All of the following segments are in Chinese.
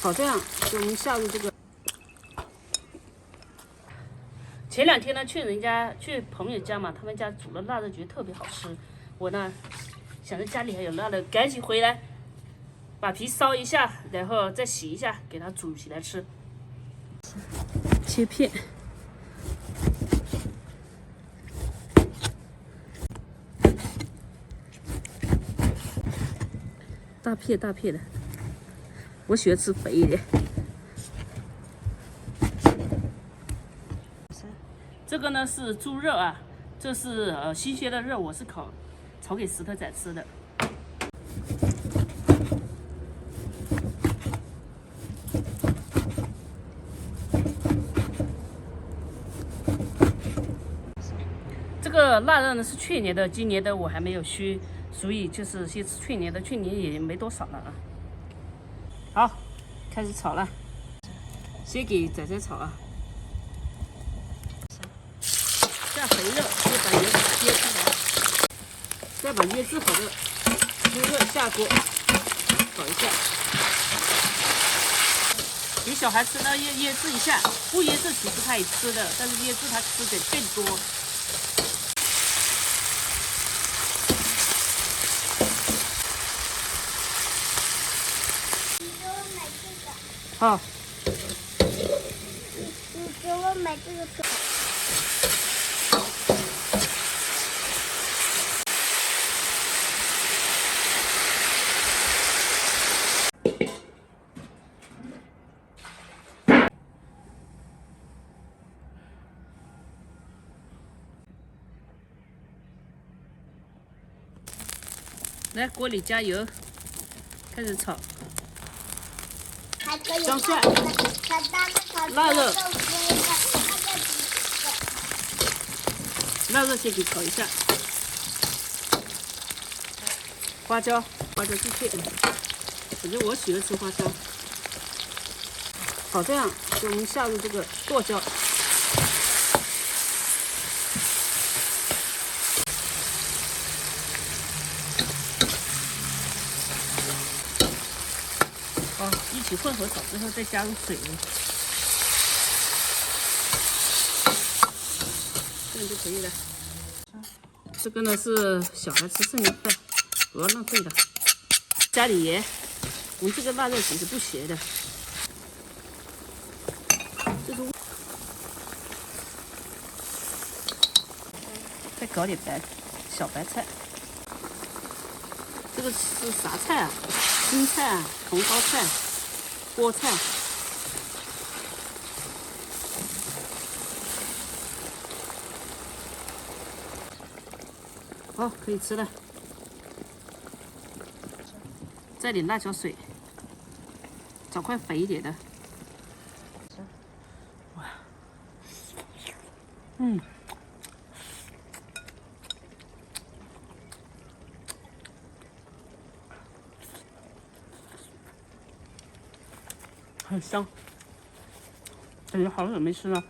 好，这样就我们下入这个。前2天呢，去朋友家嘛，他们家煮了腊肉，觉得特别好吃。我呢想着家里还有腊肉，赶紧回来把皮烧一下，然后再洗一下，给它煮起来吃。切片。大片大片的，我喜欢吃肥一点。这个呢是猪肉啊，这是新鲜的肉，我是炒给石头仔吃的。这个腊肉呢是去年的，今年的我还没有削。所以就是先吃去年的，去年也没多少了啊。好，开始炒了，先给仔仔炒啊。下肥肉，先把油煸出来，再把腌制好的猪肉下锅炒一下。给小孩吃呢，腌制一下，不腌制其实他也吃的，但是腌制他吃的更多。好，你给我买这个。来，锅里加油，开始炒。装下腊肉，腊肉先给炒一下，花椒去片，反正我喜欢吃花椒。好，这样就我们下入这个剁椒。一起混合炒之后，再加入水，这样就可以了。这个呢是小孩吃剩的饭，不要浪费了。加点盐，我们这个腊肉其实不咸的。这是再搞点小白菜。这个是啥菜啊？青菜啊，红包菜。菠菜，好，可以吃了。再点辣椒水，找块肥一点的。哇，很香，感觉好久没吃了。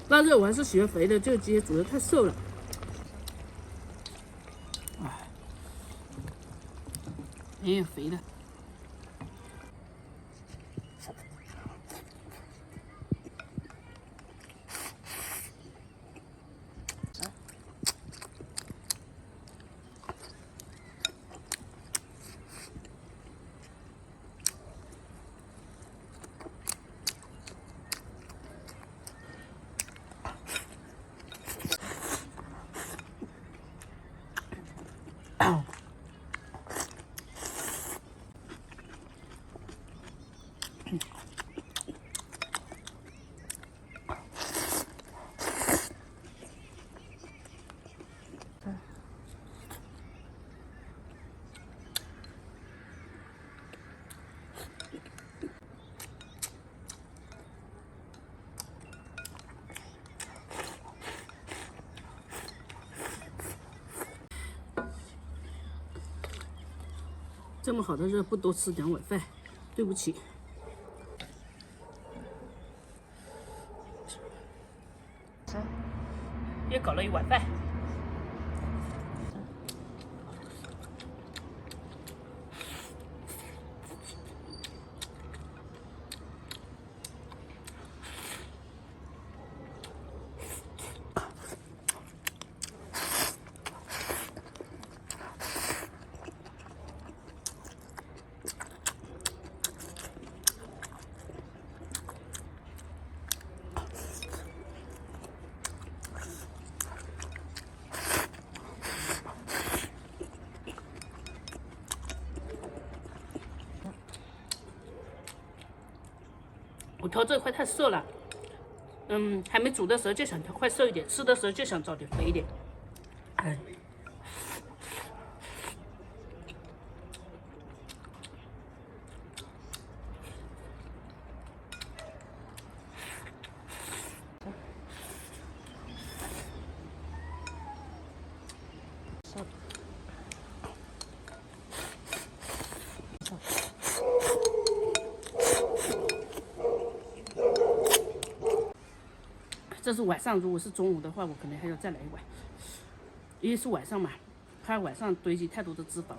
腊肉我还是喜欢肥的，这个鸡煮的太瘦了。也有肥的。这么好的肉，不多吃2碗饭。对不起。又搞了一碗饭。我调这块太涩了，还没煮的时候就想调块瘦一点，吃的时候就想找点肥一点，哎。这是晚上，如果是中午的话，我可能还要再来一碗，因为是晚上嘛，怕晚上堆积太多的脂肪。